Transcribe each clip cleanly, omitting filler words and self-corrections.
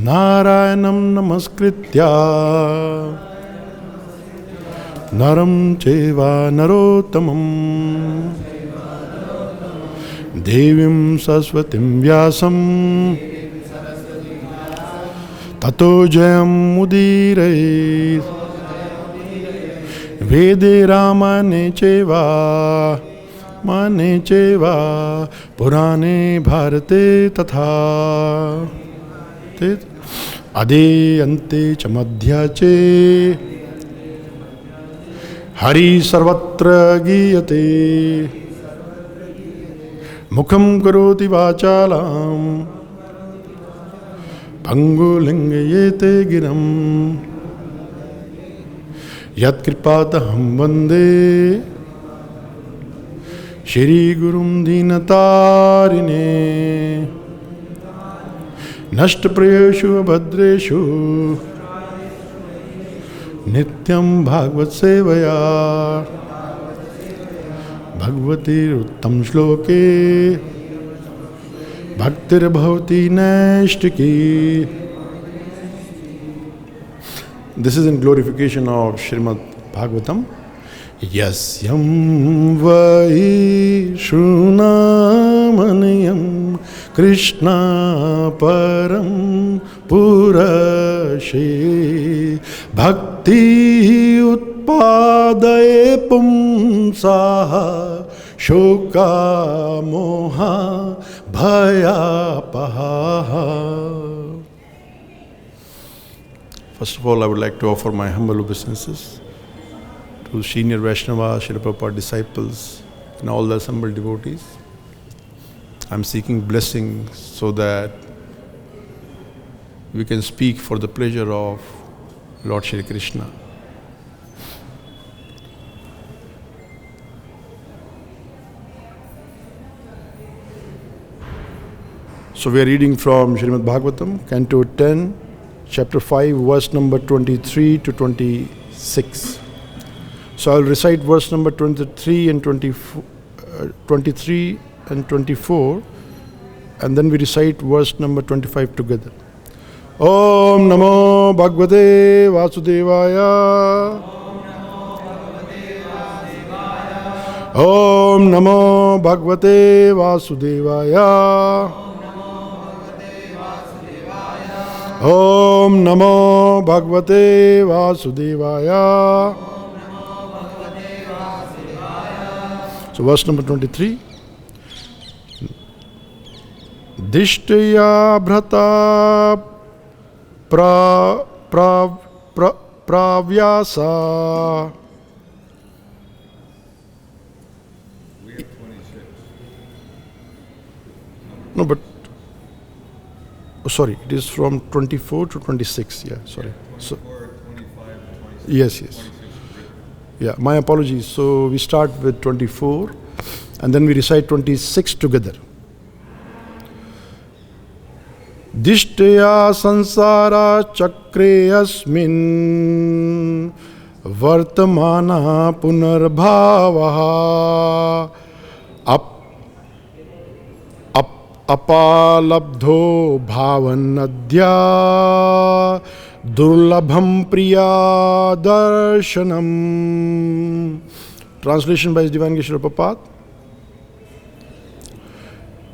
नारायणं नमस्कृत्य नरं चैव नरोत्तमं देवीं सरस्वतीं व्यासं ततो जयमुदीरयेत् वेदे रामायणे चैव पुराणे भारते तथा आदि अन्ते च मध्ये च हरि सर्वत्र गीयते मुखं करोति वाचालं पंगुलिङ्गयेते गिरं यत्कृपातहं वन्दे श्रीगुरुं दीनतारिणे नष्टप्रियेषु भद्रेषु नित्यं भागवत सेवया भगवतीरुत्तम श्लोके भक्तिर्भवति नैष्टिकी. This is in glorification of Srimad Bhagavatam. Yasyam vai shunamaniyam Krishna param purashe bhakti utpadaye pumsaha shoka moha bhayapaha. First of all, I would like to offer my humble obeisances to senior Vaishnava, Srila Prabhupada disciples, and all the assembled devotees. I am seeking blessings so that we can speak for the pleasure of Lord Shri Krishna. So we are reading from Srimad Bhagavatam, Canto 10, Chapter 5, verse number 23 to 26. So I will recite verse number 23 and 24, and then we recite verse number 25 together. Om Namo Bhagavate Vasudevaya. Om Namo Bhagavate Vasudevaya. Om Namo Bhagavate Vasudevaya. So verse number 23. Dishtaya bhrata pravyasa. We have 26. No, but sorry, it is from 24 to 26. Yeah, sorry. Yeah, 24, So 25, 26. yes. 26 is written. Yeah, my apologies. So we start with 24 and then we recite 26 together. Dishtaya sansara chakre asmin vartamana punarbhavaha apalabdho bhavanadya durlabham priya darshanam. Translation by His Divine Grace Srila Prabhupada.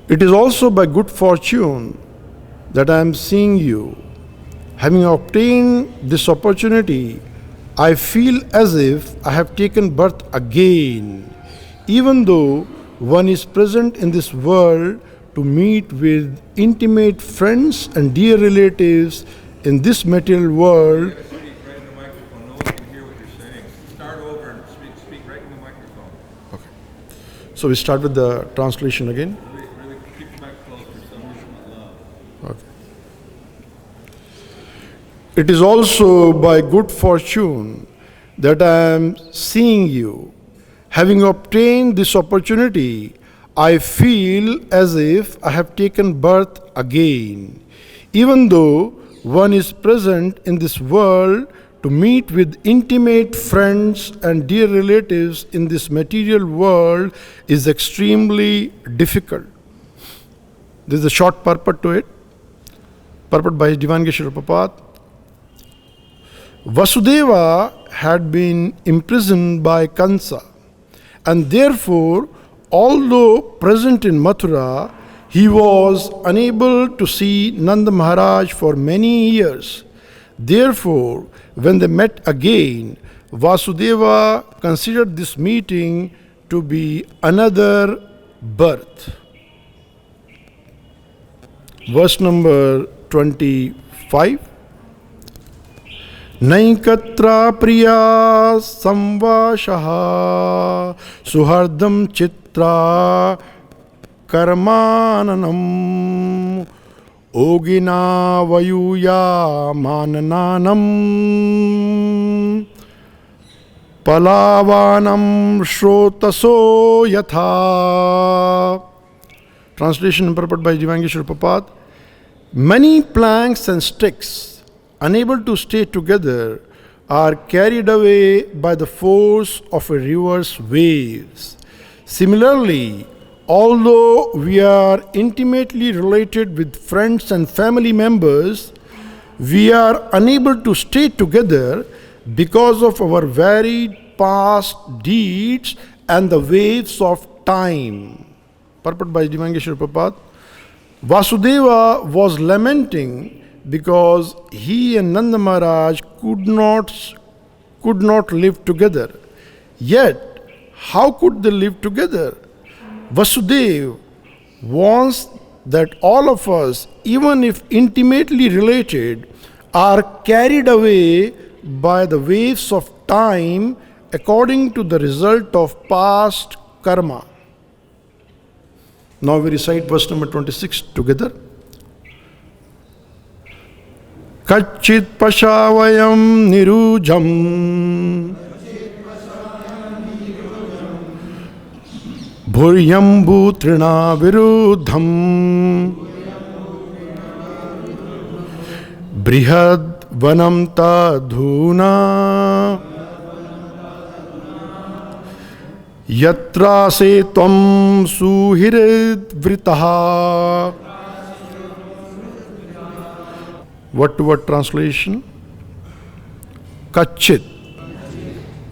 It is also by good fortune that I am seeing you. Having obtained this opportunity, I feel as if I have taken birth again, even though one is present in this world to meet with intimate friends and dear relatives in this material world. Speak right in the microphone. No one can hear what you're saying. Start over and speak right in the microphone. Okay. So we start with the translation again. Really keep the mic close for some reason not loud. Okay. It is also by good fortune that I am seeing you. Having obtained this opportunity, I feel as if I have taken birth again, even though one is present in this world to meet with intimate friends and dear relatives in this material world is extremely difficult. This is a short purport to it. Purport by His Divine Grace Srila Prabhupada. Vasudeva had been imprisoned by Kansa, and therefore, although present in Mathura, he was unable to see Nanda Maharaj for many years. Therefore, when they met again, Vasudeva considered this meeting to be another birth. Verse number 25. Naikatra priya samvashaha suhardam chitra karmananam ogina vayuya manananam palavanam shrotaso yatha. Translation and purport by Divine Grace Srila Prabhupada. Many planks and sticks, unable to stay together, are carried away by the force of a river's waves. Similarly, although we are intimately related with friends and family members, we are unable to stay together because of our varied past deeds and the waves of time. Purport by Divine Grace Srila Prabhupada. Vasudeva was lamenting because he and Nanda Maharaj could not live together. Yet, how could they live together? Vasudeva wants that all of us, even if intimately related, are carried away by the waves of time according to the result of past karma. Now we recite verse number 26 together. Kachit pashavayam nirujam bhuryam bhutrina viruddham brihad vanam tadhuna yatra se tvam suhirid vritaha. Word to word translation. Kachit,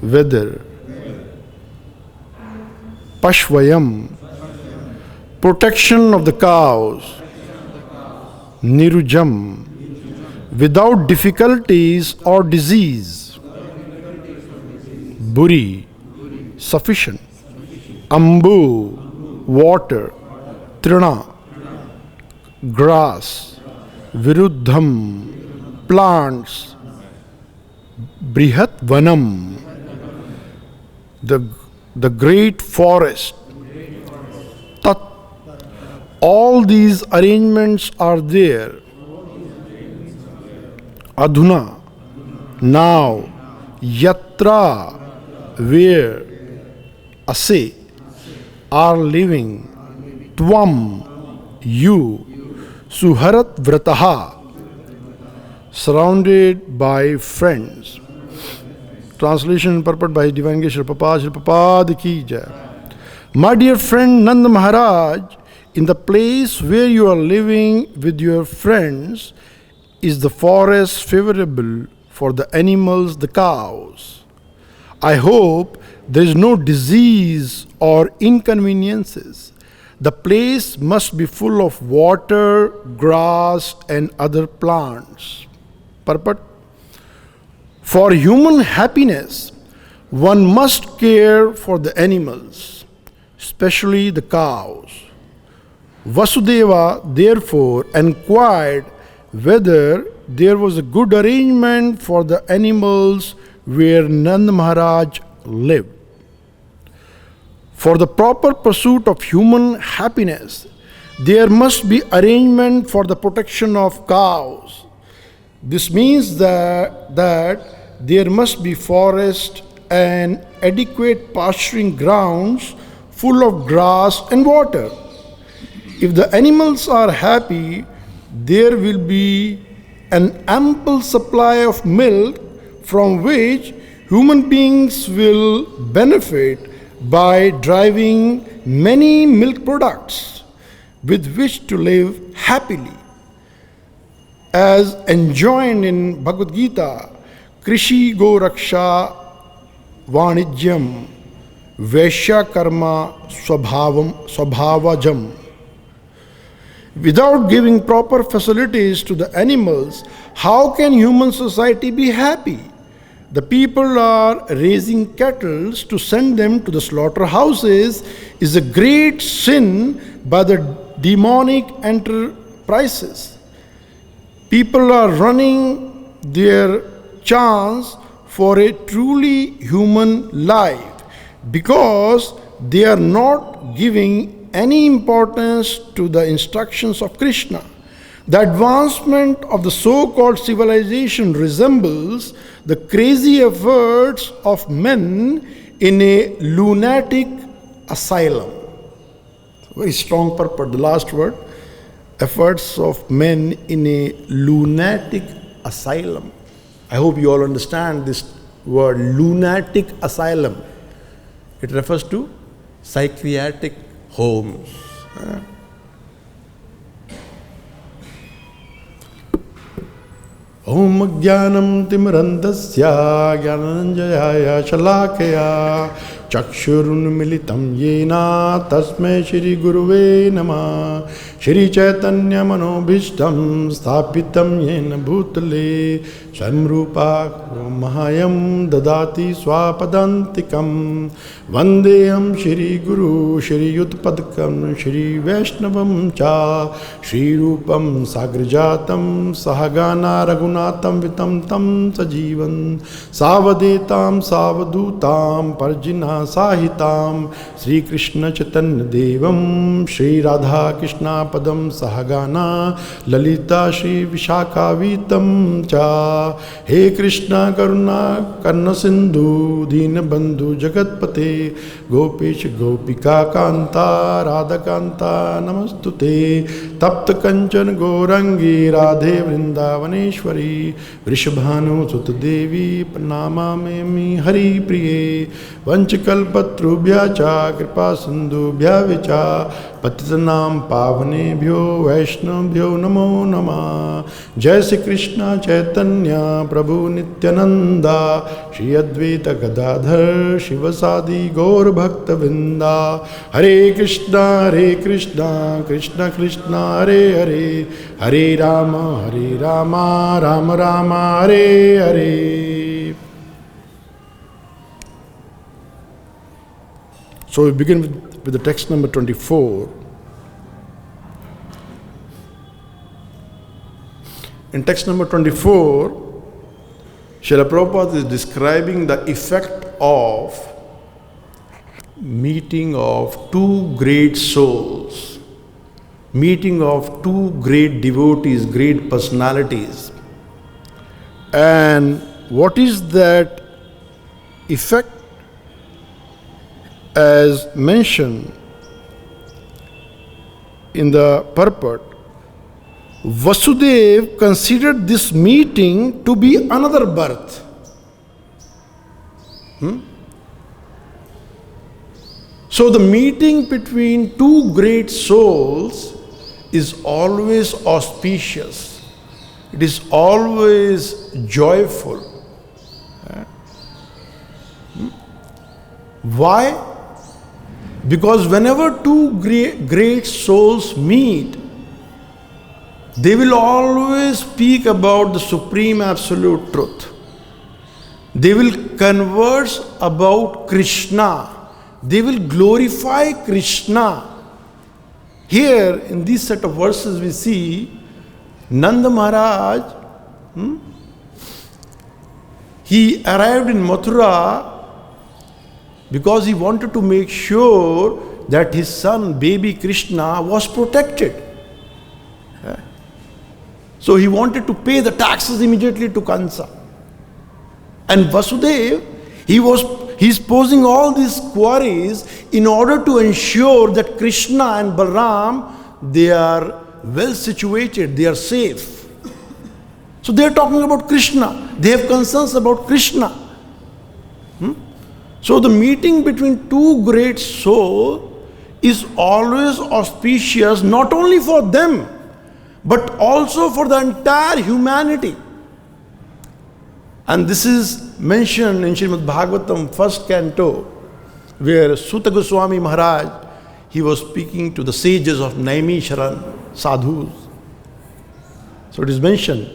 whether. Pashvayam, protection of the cows. Nirujam, without difficulties or disease. Buri, sufficient. Ambu, water. Trina, grass. Viruddham, plants. Brihat Vanam, the great forest. Tat, all these arrangements are there. Adhuna, now. Yatra, where. Ase, are living. Tvam, you. Suharat vrataha, surrounded by friends. Translation and purport by His Divine Grace Srila Prabhupada. Srila Prabhupada ki jai. My dear friend Nanda Maharaj, in the place where you are living with your friends is the forest favorable for the animals, the cows. I hope there is no disease or inconveniences. The place must be full of water, grass, and other plants. Purport. For human happiness, one must care for the animals, especially the cows. Vasudeva therefore inquired whether there was a good arrangement for the animals where Nanda Maharaj lived. For the proper pursuit of human happiness, there must be arrangement for the protection of cows. This means that there must be forest and adequate pasturing grounds full of grass and water. If the animals are happy, there will be an ample supply of milk from which human beings will benefit by driving many milk products with which to live happily. as enjoined in Bhagavad Gita, Krishi Go Raksha Vanijyam Vaishya Karma Swabhavajam. Without giving proper facilities to the animals, how can human society be happy? The people are raising cattle to send them to the slaughterhouses is a great sin by the demonic enterprises. People are running their chance for a truly human life because they are not giving any importance to the instructions of Krishna. The advancement of the so-called civilization resembles the crazy efforts of men in a lunatic asylum. Very strong purport, the last word. Efforts of men in a lunatic asylum. I hope you all understand this word, lunatic asylum. It refers to psychiatric homes. Om Jnanam Timirandasya Jnananjaya Shalakaya Chakshurun Militam Yena Tasmai Shri Guruve Namah Shri Chaitanya Manobhishtam Sthapitam Yena Bhutale Samrupa Mahayam Dadati Swapadantikam Vandeyam Shri Guru Shri Yutpadkam Shri Vaishnavam Cha Shri Rupam Sagrajatam Sahagana Raghunatam Vitam Tam Sajivan Savadetam Savadutam Parjina Sahitam Sri Krishna Chaitanya Devam Shri Radha Krishna Padam Sahagana Lalita Shri Vishakha Vitam Cha He Krishna Karuna Karna Sindhu Dina Bandhu Jagatpate Gopesh Gopika Kanta Radha Kanta Namastute Tapta Kanchan Gorangi Radhe Vrindavaneshwari Vrishabhanu Sutta Devi Pranama Memi Hari Priye Vanchakalpatrubhya Cha Kripa Sindhubhya Vicha Patitanam Pavanebhyo Vaishnavbhyo Namo Namah Jai Shri Krishna Chaitanya Prabhu Nityananda Shri Advaita Gadadhar Shivasadi Gaur Bhakta Vrinda Hare Krishna Krishna Krishna Hare Hare Hare Rama Rama Rama Hare Hare. So we begin with the text number 24. In text number 24, Srila Prabhupada is describing the effect of meeting of two great souls, meeting of two great devotees, great personalities. And what is that effect? As mentioned in the purport, Vasudev considered this meeting to be another birth. So the meeting between two great souls is always auspicious. It is always joyful. Why? Because whenever two great souls meet, they will always speak about the supreme absolute truth. They will converse about Krishna. They will glorify Krishna. Here in this set of verses we see Nanda Maharaj, he arrived in Mathura because he wanted to make sure that his son, baby Krishna, was protected. So he wanted to pay the taxes immediately to Kansa. And Vasudev, he's posing all these queries in order to ensure that Krishna and Balaram, they are well situated, they are safe. So they are talking about Krishna. They have concerns about Krishna. So the meeting between two great souls is always auspicious, not only for them, but also for the entire humanity. And this is mentioned in Srimad Bhagavatam, first canto, where Suta Goswami Maharaj, he was speaking to the sages of Naimisharan, sadhus. So it is mentioned,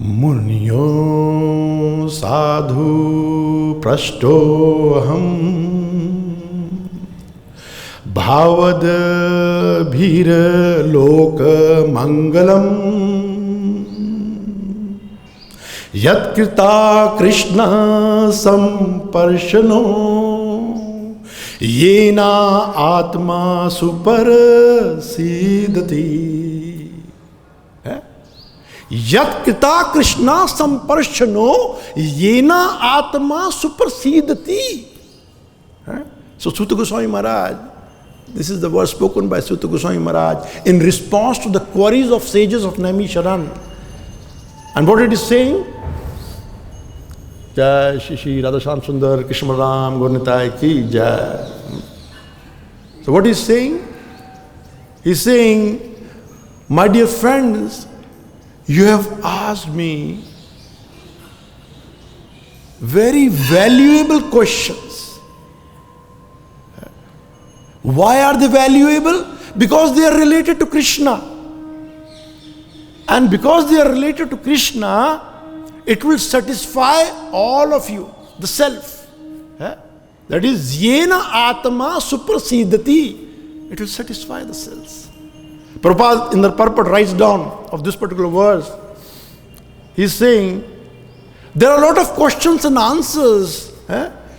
Munyo sadhu prashtoham bhavad bhira loka mangalam yat krita krishna samparshano yena atma super siddhati. Yat krita krishna samparshano yena atma super siddhati. So Suta Goswami Maharaj, this is the word spoken by Suta Goswami Maharaj in response to the queries of sages of Naimisharan. And what it is saying? Jai Shri Shri Radhashyam Sundar Krishna Balaram Gauranitai ki Jai. So what is saying? He's saying, my dear friends, you have asked me very valuable questions. Why are they valuable? Because they are related to Krishna. And because they are related to Krishna, it will satisfy all of you, the self. That is, Yena Atma Suprasiddhati. It will satisfy the selves. Prabhupada in the purport writes down of this particular verse, he is saying, there are a lot of questions and answers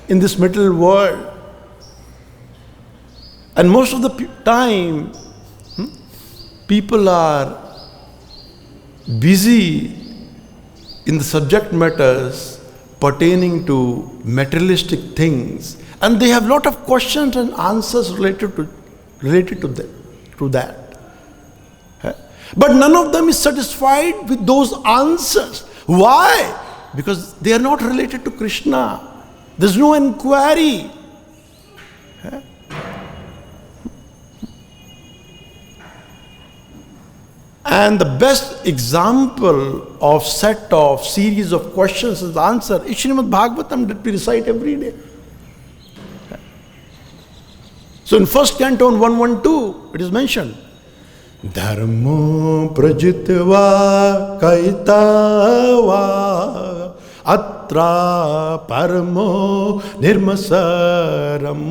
in this material world. And most of the time, people are busy in the subject matters pertaining to materialistic things, and they have a lot of questions and answers related to that. But none of them is satisfied with those answers. Why? Because they are not related to Krishna. There's no inquiry. And the best example of set of series of questions and answer is Srimad Bhagavatam that we recite every day. So in first canto 112, it is mentioned, Dharmo prajitva kaitava atra paramo nirmasaram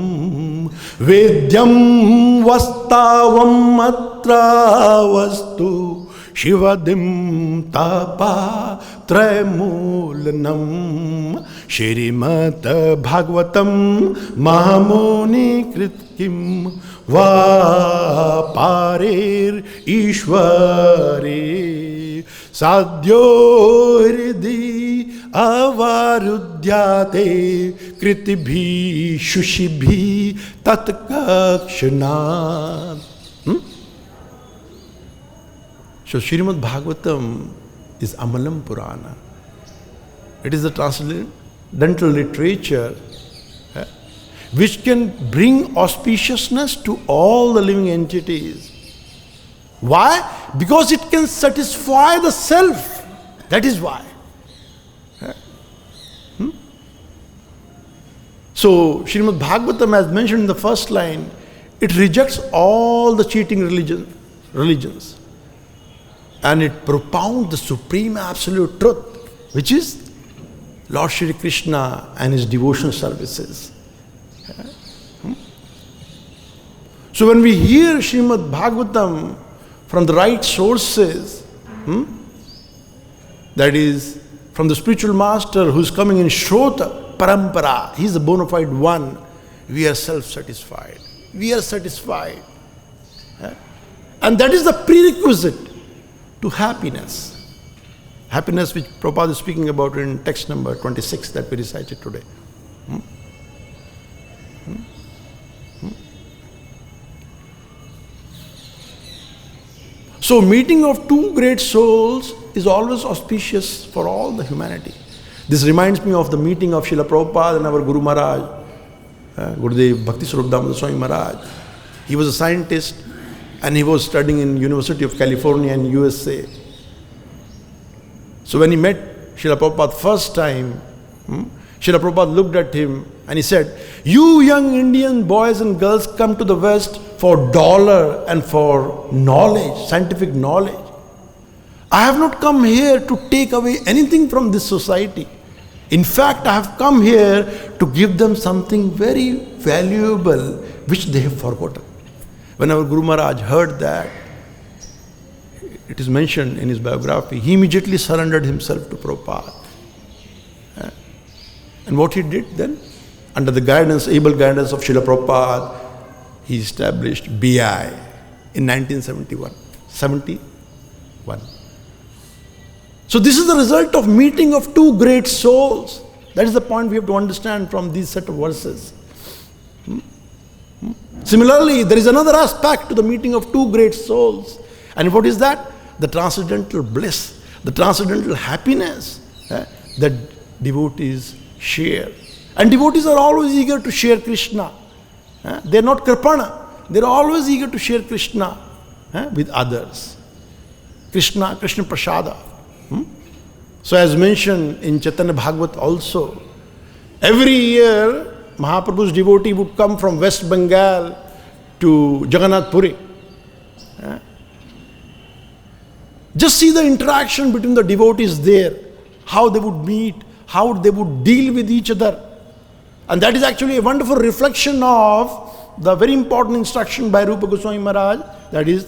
vedyam vastavam atra vastu shivadim tapa tramulanam Shrimat Bhagavatam Mahamuni Kritkim Vaparir Ishwari Sadhyo Hridi Avarudyate Kritibhi Shushibhi Tatkakshanat. So Srimad Bhagavatam is Amalam Purana. It is the transcendental literature which can bring auspiciousness to all the living entities. Why? Because it can satisfy the self. That is why. So Srimad Bhagavatam, as mentioned in the first line, it rejects all the cheating religions. And it propounds the supreme absolute truth, which is Lord Shri Krishna and his devotional services. So when we hear Srimad Bhagavatam from the right sources, that is from the spiritual master who is coming in Shrota Parampara, he is the bona fide one, we are self-satisfied. We are satisfied. And that is the prerequisite to happiness. Happiness which Prabhupada is speaking about in text number 26 that we recited today. So meeting of two great souls is always auspicious for all the humanity. This reminds me of the meeting of Srila Prabhupada and our Guru Maharaj, Gurudev Bhakti Swarup Damodar Swami Maharaj. He was a scientist and he was studying in University of California in USA. So when he met Srila Prabhupada first time, Srila Prabhupada looked at him and he said, "You young Indian boys and girls come to the West for dollar and for knowledge, scientific knowledge. I have not come here to take away anything from this society. In fact, I have come here to give them something very valuable which they have forgotten." When our Guru Maharaj heard that, it is mentioned in his biography, he immediately surrendered himself to Prabhupada. And what he did then? Under the guidance, able guidance of Srila Prabhupada, he established BI in 1971. 71. So this is the result of meeting of two great souls. That is the point we have to understand from these set of verses. Similarly, there is another aspect to the meeting of two great souls. And what is that? The transcendental bliss, the transcendental happiness that devotees share. And devotees are always eager to share Krishna. They are not Kripana. They are always eager to share Krishna with others. Krishna Prasada. So as mentioned in Chaitanya Bhagavat also, every year Mahaprabhu's devotee would come from West Bengal to Jagannath Puri. Just see the interaction between the devotees there, how they would meet, how they would deal with each other. And that is actually a wonderful reflection of the very important instruction by Rupa Goswami Maharaj, that is,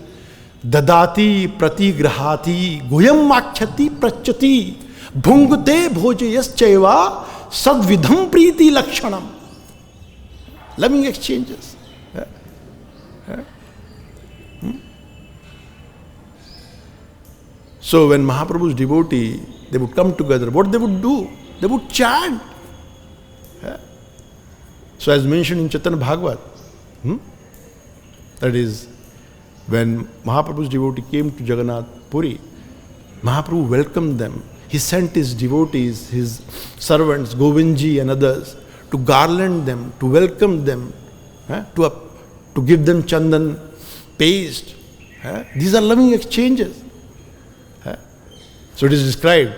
Dadati pratigrahati guyam makhyati prachati bhungte bhojayas sadvidham priti lakshanam. Loving exchanges. So when Mahaprabhu's devotee, they would come together, what they would do? They would chant. So as mentioned in Chaitanya Bhagavat, that is, when Mahaprabhu's devotee came to Jagannath Puri, Mahaprabhu welcomed them. He sent his devotees, his servants, Govindji and others, to garland them, to welcome them, to give them chandan paste. These are loving exchanges. So it is described,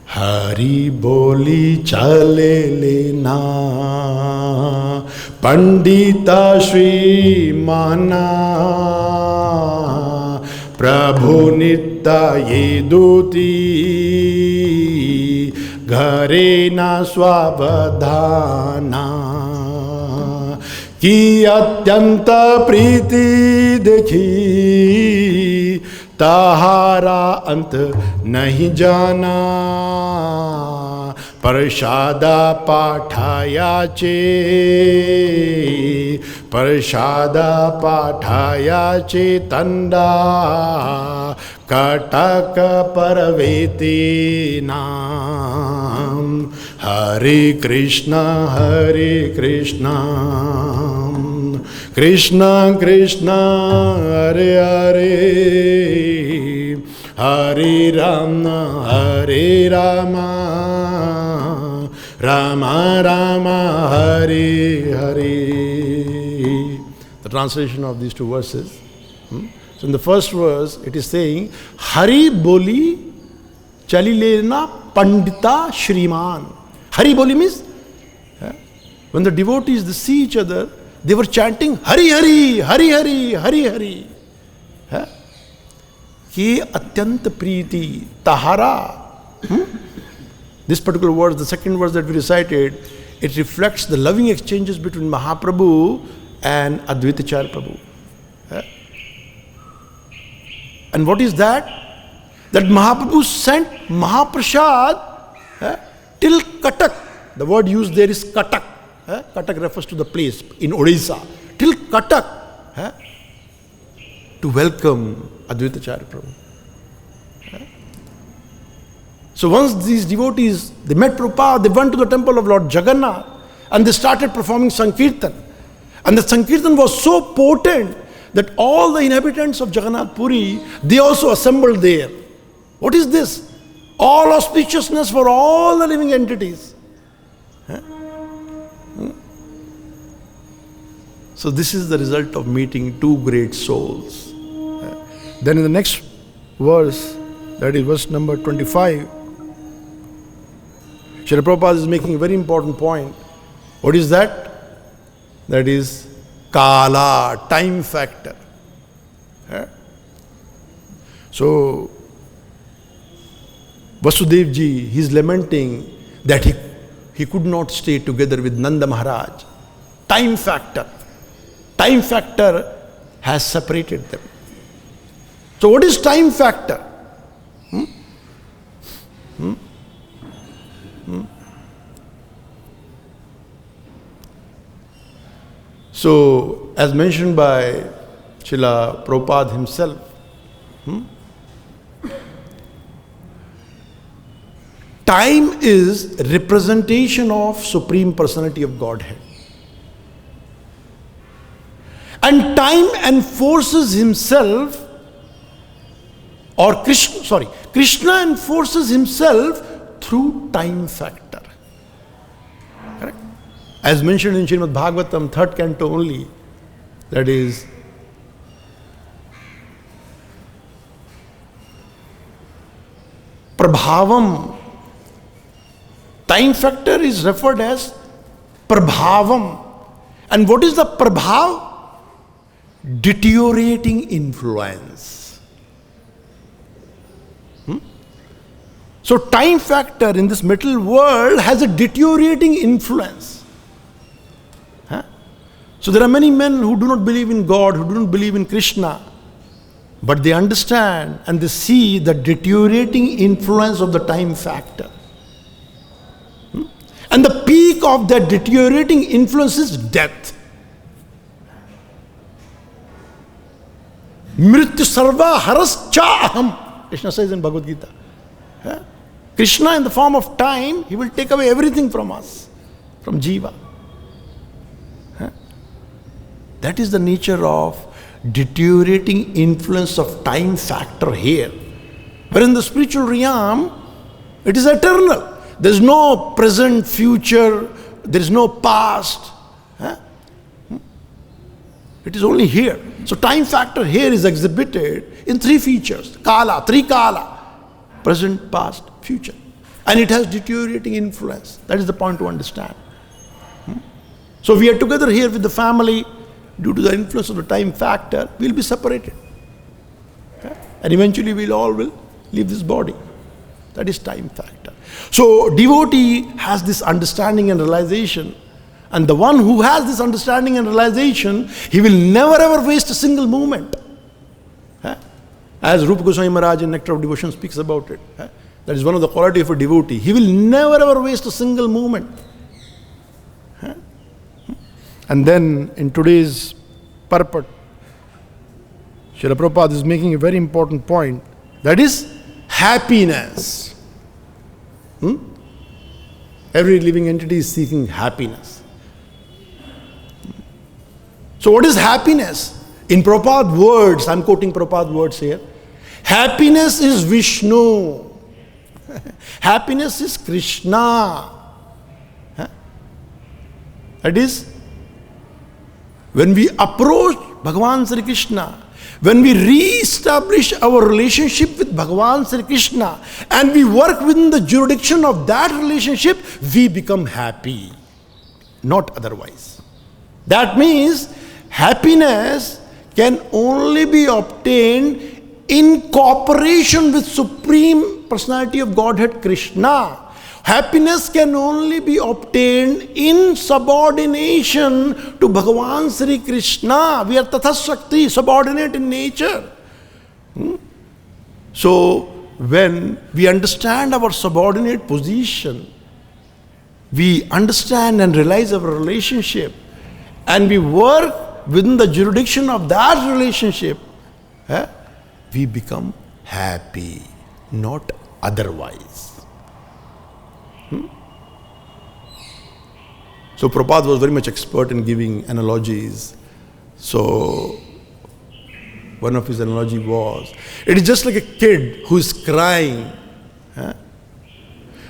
Hari boli chale lena Pandita Shri Mana Prabhu Nitta Yeduti Ghare na swavadhana Ki atyanta priti dekhi Tahara ant nahi jana Parshada pathaya che tanda Kataka paraveti nam Hare Krishna Krishna Krishna Hare Hare Hare Rama Rama Rama Hare Hare. The translation of these two verses. So in the first verse it is saying Hari Boli Chalilena Pandita Shriman. Hari Boli means when the devotees they see each other, they were chanting Hari Hari, Hari Hari, Hari Hari. Ki atyant priti tahara. This particular verse, the second verse that we recited, it reflects the loving exchanges between Mahaprabhu and Advaitacharya Prabhu. And what is that? That Mahaprabhu sent Mahaprasad till Katak. The word used there is Katak. Katak refers to the place in Odisha. Till Katak to welcome Advaitacharya Prabhu. So once these devotees, they met Prabhupada, they went to the temple of Lord Jagannath and they started performing Sankirtan. And the Sankirtan was so potent that all the inhabitants of Jagannath Puri, they also assembled there. What is this? All auspiciousness for all the living entities. So this is the result of meeting two great souls. Then in the next verse, that is verse number 25, Srila Prabhupada is making a very important point. What is that? That is Kala, time factor. So, Vasudev ji, he is lamenting that he could not stay together with Nanda Maharaj. Time factor. Time factor has separated them. So what is time factor? So, as mentioned by Srila Prabhupada himself, time is representation of Supreme Personality of Godhead. And time enforces himself, or Krishna enforces himself through time factor. Correct? As mentioned in Srimad Bhagavatam, 3rd canto only, that is, Prabhavam. Time factor is referred as Prabhavam. And what is the Prabhav? Deteriorating influence. So time factor in this material world has a deteriorating influence. So there are many men who do not believe in God, who do not believe in Krishna, but they understand and they see the deteriorating influence of the time factor. And the peak of that deteriorating influence is death. Mrityu sarva harascha aham, Krishna says in Bhagavad Gita. Krishna in the form of time, he will take away everything from us, from Jiva. That is the nature of deteriorating influence of time factor here. But in the spiritual realm, it is eternal. There is no present, future, there is no past. It is only here. So time factor here is exhibited in 3 features. Kala, 3 kala. Present, past, future. And it has deteriorating influence. That is the point to understand. So we are together here with the family. Due to the influence of the time factor, we will be separated. And eventually we all will leave this body. That is time factor. So devotee has this understanding and realization. And the one who has this understanding and realization, he will never ever waste a single moment. As Rupa Goswami Maharaj in Nectar of Devotion speaks about it. That is one of the quality of a devotee. He will never ever waste a single moment. And then in today's purport, Srila Prabhupada is making a very important point. That is happiness. Every living entity is seeking happiness. So what is happiness? In Prabhupada's words, I am quoting Prabhupada's words here. Happiness is Vishnu. Happiness is Krishna. That is, when we approach Bhagavan Sri Krishna, when we re-establish our relationship with Bhagavan Sri Krishna and we work within the jurisdiction of that relationship, we become happy, not otherwise. That means happiness can only be obtained in cooperation with Supreme Personality of Godhead Krishna. Happiness can only be obtained in subordination to Bhagavan Sri Krishna. We are Tatha Shakti, subordinate in nature. So, when we understand our subordinate position, we understand and realize our relationship, and we work within the jurisdiction of that relationship, we become happy, not otherwise. So Prabhupada was very much expert in giving analogies. So one of his analogy was, it is just like a kid who is crying.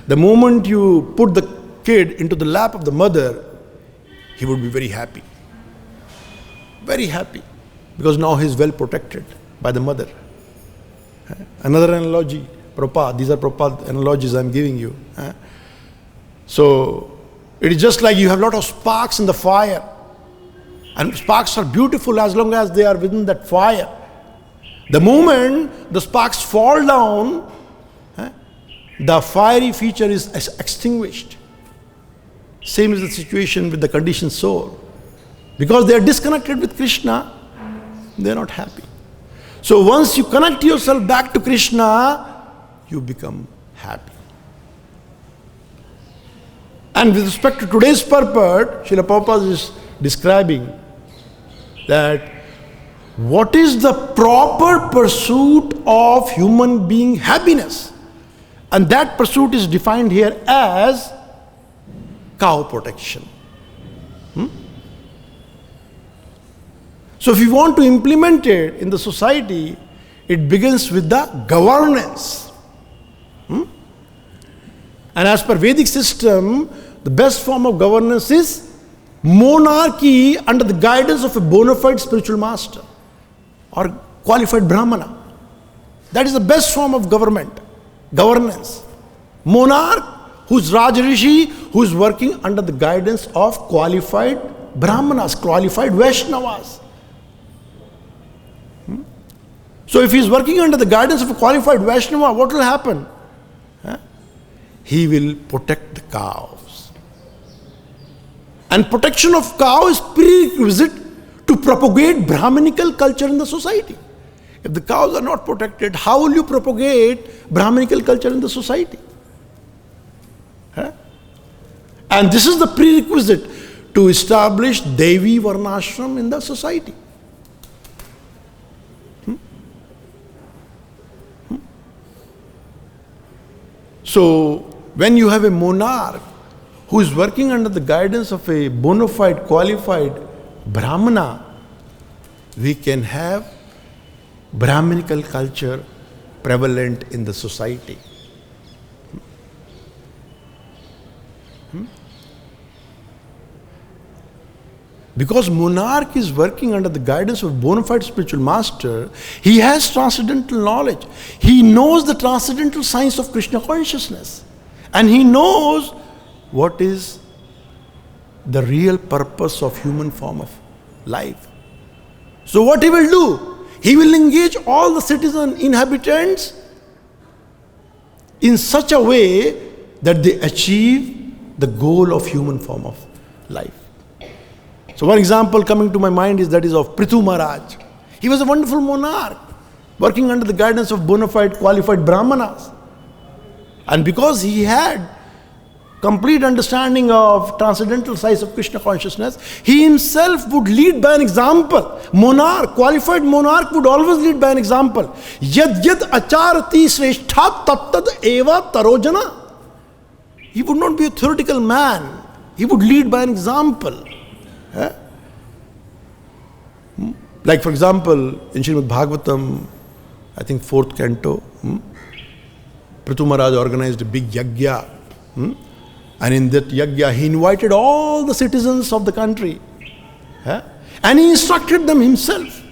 The moment you put the kid into the lap of the mother, he would be very happy. Very happy. Because now he is well protected by the mother. Another analogy, Prabhupada, these are Prabhupada analogies I'm giving you. So, it is just like you have a lot of sparks in the fire. And sparks are beautiful as long as they are within that fire. The moment the sparks fall down, the fiery feature is extinguished. Same is the situation with the conditioned soul. Because they are disconnected with Krishna, they are not happy. So once you connect yourself back to Krishna, you become happy. And with respect to today's purport, Srila Prabhupada is describing that what is the proper pursuit of human being happiness? And that pursuit is defined here as cow protection. So if you want to implement it in the society, it begins with the governance. And as per Vedic system, the best form of governance is monarchy under the guidance of a bona fide spiritual master or qualified Brahmana. That is the best form of governance. Monarch who is Rajarishi, who is working under the guidance of qualified Brahmanas, qualified Vaishnavas. So if he is working under the guidance of a qualified Vaishnava, what will happen? He will protect the cows. And protection of cow is prerequisite to propagate Brahminical culture in the society. If the cows are not protected, how will you propagate Brahminical culture in the society? And this is the prerequisite to establish Devi Varnashram in the society. So, when you have a monarch who is working under the guidance of a bona fide, qualified Brahmana, we can have Brahminical culture prevalent in the society. Because monarch is working under the guidance of bona fide spiritual master, he has transcendental knowledge. He knows the transcendental science of Krishna consciousness. And he knows what is the real purpose of human form of life. So what he will do? He will engage all the citizen inhabitants in such a way that they achieve the goal of human form of life. So one example coming to my mind is that is of Prithu Maharaj. He was a wonderful monarch, working under the guidance of bona fide qualified Brahmanas. And because he had complete understanding of transcendental science of Krishna consciousness, he himself would lead by an example. Monarch, qualified monarch would always lead by an example. Yad yad acharati sreshtha tattad eva tarojana. He would not be a theoretical man. He would lead by an example. Like for example, in Srimad Bhagavatam, I think 4th canto, Prithu Maharaj organized a big yagya. And in that yagya, he invited all the citizens of the country. And he instructed them himself.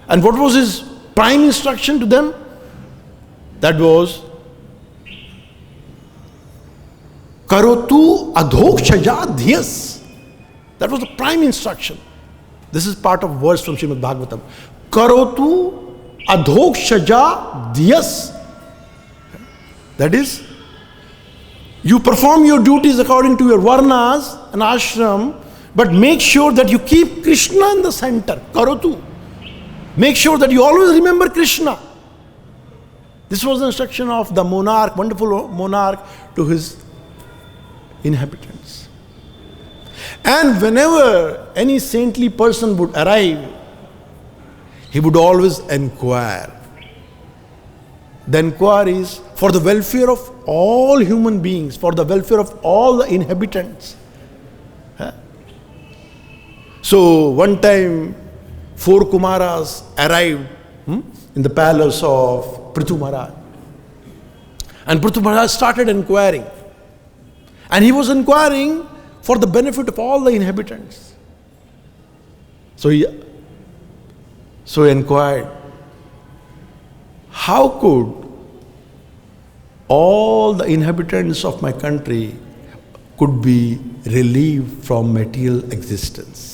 And what was his prime instruction to them? That was, Karotu adhokshaja dhyas. That was the prime instruction. This is part of verse from Srimad Bhagavatam. Karotu adhokshaja dhyas. That is, you perform your duties according to your varnas and ashram, but make sure that you keep Krishna in the center. Karotu. Make sure that you always remember Krishna. This was the instruction of the monarch, wonderful monarch, to his inhabitants. And whenever any saintly person would arrive, he would always inquire. The inquiry is for the welfare of all human beings, for the welfare of all the inhabitants. So one time, 4 Kumaras arrived in the palace of Prithu Maharaj. And Prithu Maharaj started inquiring. And he was inquiring for the benefit of all the inhabitants. So So he inquired, how could all the inhabitants of my country could be relieved from material existence?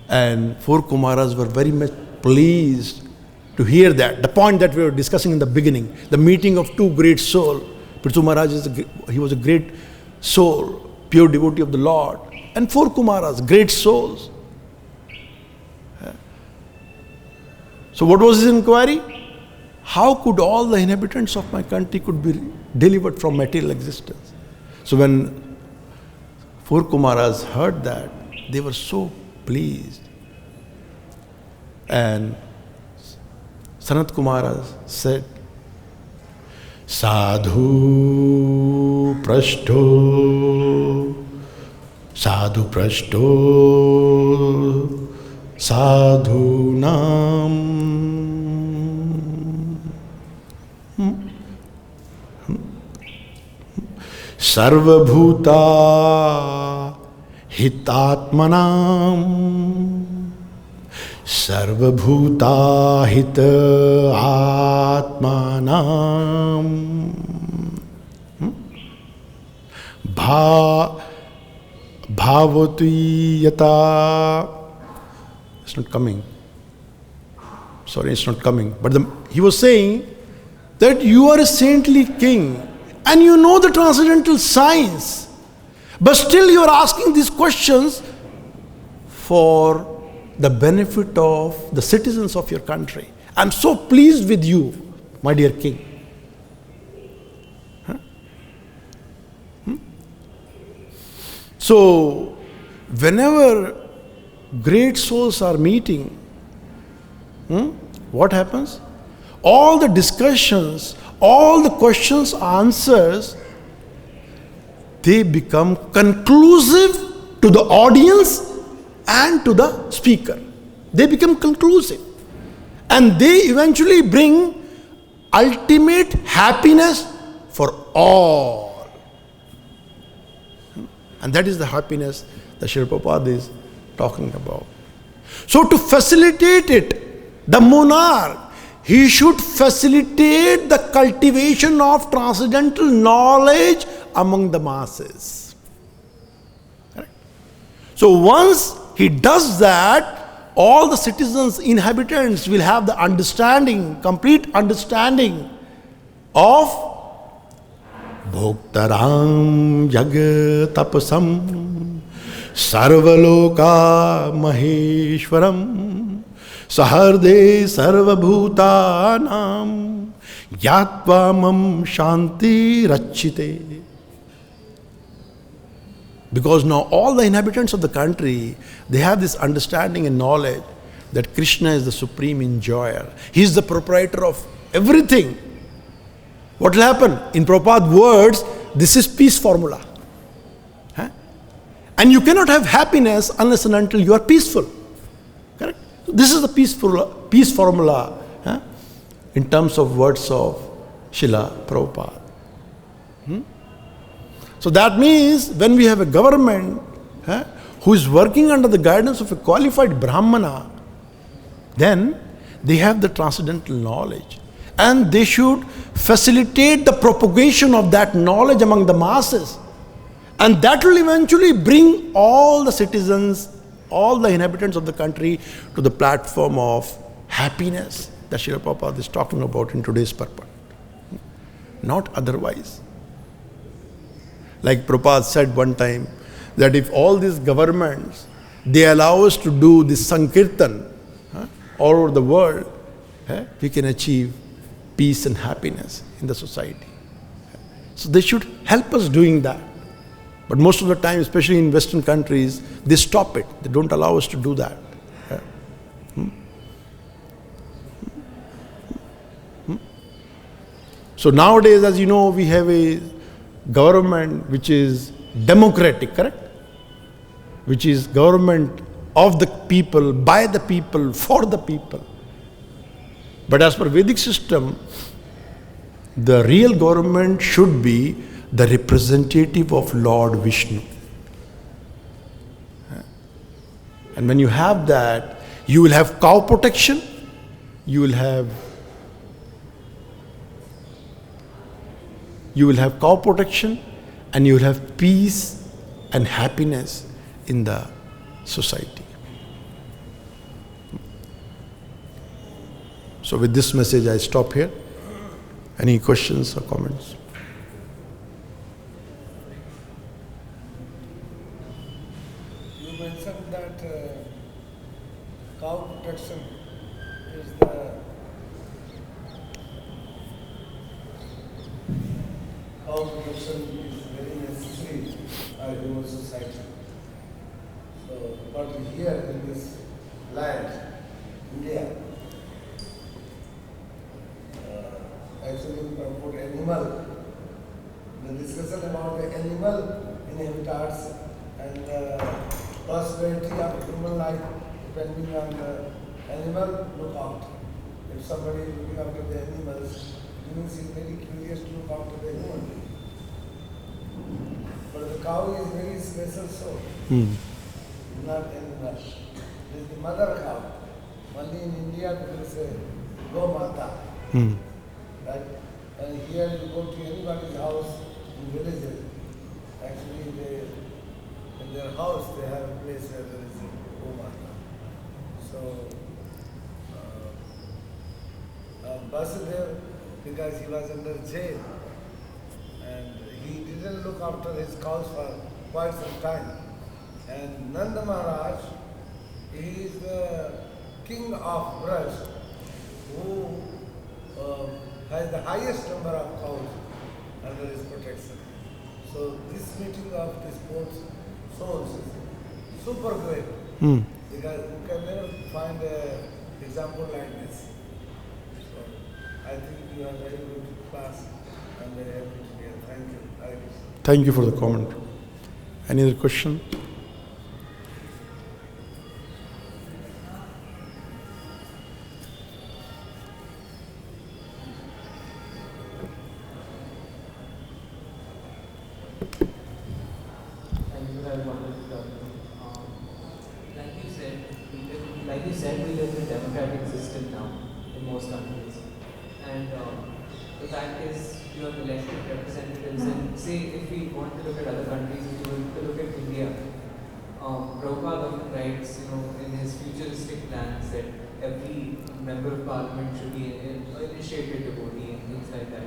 And four Kumaras were very much pleased to hear that. The point that we were discussing in the beginning, the meeting of two great souls. Prithu Maharaj, he was a great soul, pure devotee of the Lord. And four Kumaras, great souls. So what was his inquiry? How could all the inhabitants of my country could be delivered from material existence? So when four Kumaras heard that, they were so pleased. And Sanat Kumara said, Sadhu prashto, sadhu prashto, sadhu nam. Sarvabhuta hitatmanam. Sarvabhuta hita atmanam. Bhavati yata. It's not coming. Sorry, it's not coming. But he was saying that you are a saintly king and you know the transcendental science, but still you are asking these questions for the benefit of the citizens of your country. I'm so pleased with you, my dear king. So, whenever great souls are meeting, what happens? All the discussions, all the questions, answers, they become conclusive to the audience and to the speaker. They become conclusive. And they eventually bring ultimate happiness for all. And that is the happiness that Srila Prabhupada is talking about. So to facilitate it, the monarch, he should facilitate the cultivation of transcendental knowledge among the masses. Correct? So once he does that, all the citizens, inhabitants will have the understanding, complete understanding of Bhoktaram Jagatapasam Sarvaloka Maheshwaram Saharde Sarvabhutanam Yatvamam Shanti Rachite. Because now all the inhabitants of the country, they have this understanding and knowledge that Krishna is the supreme enjoyer. He is the proprietor of everything. What will happen? In Prabhupada's words, this is peace formula. And you cannot have happiness unless and until you are peaceful. Correct? This is the peace formula in terms of words of Srila Prabhupada. So that means when we have a government who is working under the guidance of a qualified Brahmana, then they have the transcendental knowledge. And they should facilitate the propagation of that knowledge among the masses. And that will eventually bring all the citizens, all the inhabitants of the country to the platform of happiness that Srila Prabhupada is talking about in today's purport. Not otherwise. Like Prabhupada said one time, that if all these governments, they allow us to do this Sankirtan all over the world, we can achieve peace and happiness in the society. So they should help us doing that. But most of the time, especially in Western countries, they stop it. They don't allow us to do that. So nowadays, as you know, we have a government which is democratic, correct? Which is government of the people, by the people, for the people. But as per Vedic system, the real government should be the representative of Lord Vishnu. And when you have that, You will have cow protection, you will have cow protection, and you will have peace and happiness in the society. So with this message I stop here. Any questions or comments? You mentioned that cow protection is the cow protection is very necessary in human society. So, but here in this land, India, actually about animal, the discussion about the animal in habitats and prosperity of human life depending on the animal lookout. If somebody is looking after the animals, it means he's very curious to look after the human being. But the cow is very special soul, not animal. It is the mother cow. Only in India people say Go Mata. Right? And here you go to anybody's house in villages, actually in their house they have a place where there is a Gomata. So, Vasudev, because he was under jail and he didn't look after his cows for quite some time. And Nanda Maharaj, he is the king of Braj, who has the highest number of cows under his protection. So this meeting of these both souls is super great because you can never find an example like this. So I think you are very good class. I'm very happy to be here. Thank you. Hare Krishna. Thank you for the comment. Any other question? Like you said, we live in a democratic system now in most countries. And the fact is, you have elected representatives. And say, if we want to look at other countries, if we want to look at India, Prabhupada often writes, in his futuristic plans that every member of parliament should be an initiated devotee and things like that.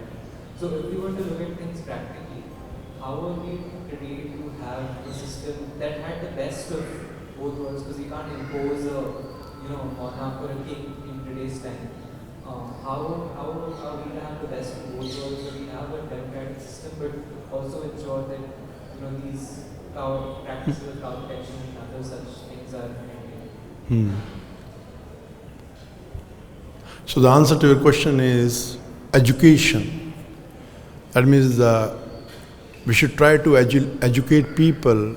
So, if we want to look at things practically, how are we today to have a system that had the best of both worlds? Because you can't impose a monarch or a king in today's time. How are we to have the best of both worlds? So we have a democratic system, but also ensure that these practices of cow protection and other such things are maintained. So the answer to your question is education. That means we should try to educate people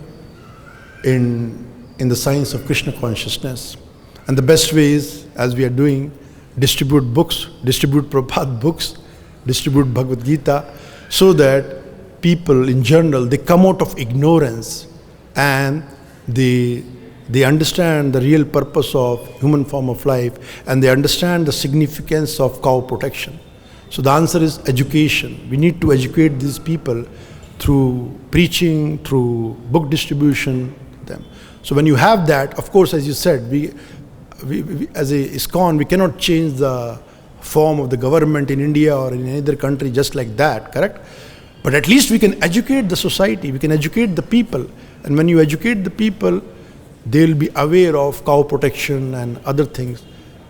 in the science of Krishna consciousness. And the best way is, as we are doing, distribute books, distribute Prabhupada books, distribute Bhagavad Gita, so that people in general, they come out of ignorance and they understand the real purpose of human form of life, and they understand the significance of cow protection. So the answer is education. We need to educate these people through preaching, through book distribution. Them. So when you have that, of course, as you said, we as a ISKCON, we cannot change the form of the government in India or in any other country just like that, correct? But at least we can educate the society, we can educate the people. And when you educate the people, they'll be aware of cow protection and other things.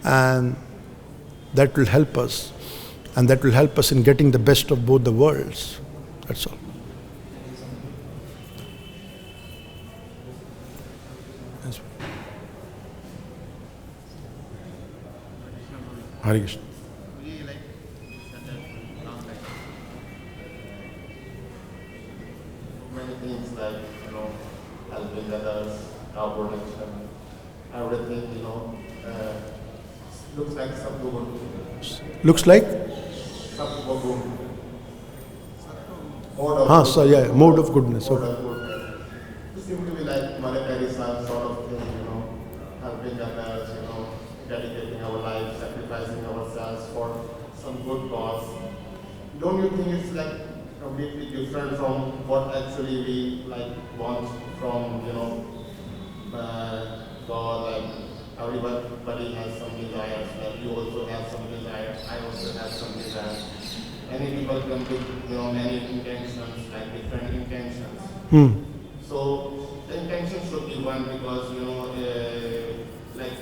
And that will help us. And that will help us in getting the best of both the worlds. That's all. Hare Krishna. Many things like, helping others, cow protection, everything, looks like Sabbagun. Looks like? Sabbagun. Mode of goodness. Mode Okay. of goodness. It seems to be like monetary sort of thing, helping others, don't you think it's like completely different from what actually we like want from, God, like everybody has some desires, like you also have some desires, I also have some desires. Many people come with, many intentions, like different intentions. So the intention should be one because, like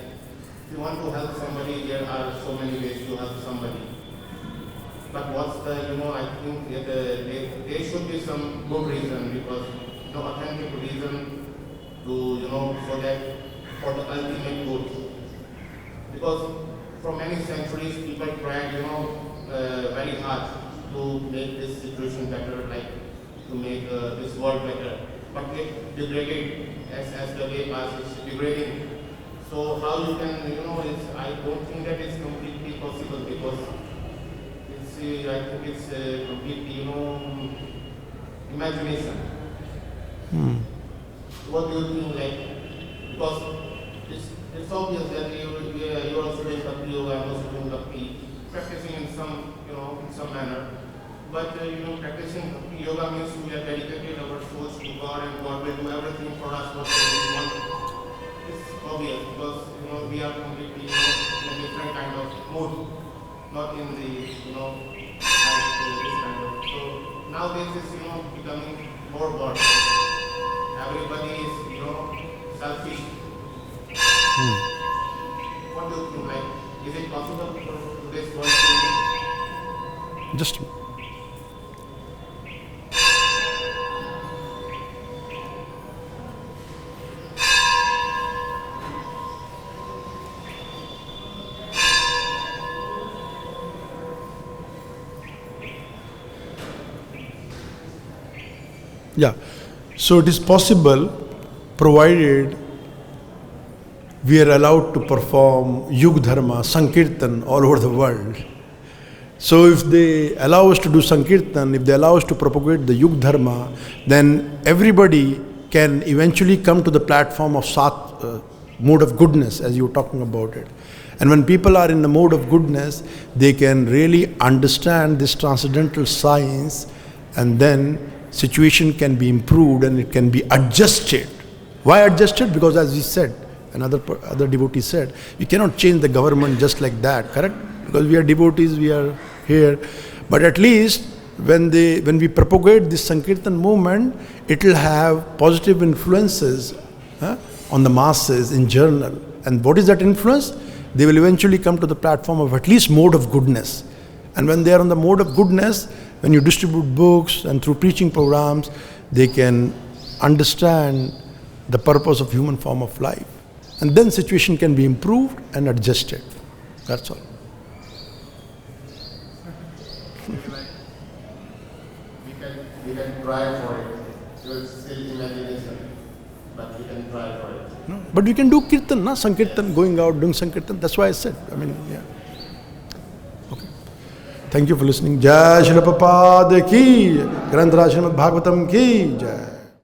if you want to help somebody, there are so many ways to help somebody. But what's the, I think there should be some good reason because, authentic reason to, so that for the ultimate good. Because for many centuries, people tried, very hard to make this situation better, like to make this world better. But it degraded as the way passes, it's degrading. So how you can, I don't think that it's completely possible because I think it's completely, imagination. What do you think, like, because it's obvious that you're also doing Bhakti Yoga, I'm also doing Bhakti, practicing in some, in some manner. But, practicing Bhakti Yoga means we are dedicated our souls to God and God will do everything for us what we want. It's obvious because, we are completely, in a different kind of mood, not in the, like this kind of. So nowadays it's, becoming more God. Everybody is, selfish. What do you think? Like, is it possible for today's world to? Just yeah. So it is possible provided we are allowed to perform Yug Dharma, Sankirtan all over the world. So if they allow us to do Sankirtan, if they allow us to propagate the Yug Dharma, then everybody can eventually come to the platform of mode of goodness, as you were talking about it. And when people are in the mode of goodness, they can really understand this transcendental science, and then situation can be improved and it can be adjusted. Why adjusted? Because as we said, other devotee said, we cannot change the government just like that, correct? Because we are devotees, we are here. But at least when we propagate this Sankirtan movement, it will have positive influences on the masses in general. And what is that influence? They will eventually come to the platform of at least mode of goodness. And when they are on the mode of goodness, when you distribute books and through preaching programs, they can understand the purpose of human form of life. And then situation can be improved and adjusted. That's all. We can try for it. It's still imagination, but we can try for it. No? But we can do Kirtan, na? Sankirtan, going out, doing Sankirtan. That's why I said, yeah. Okay. Thank you for listening. Jai Srila Prabhupada ki, Granth Raj Srimad Bhagavatam ki, Jai.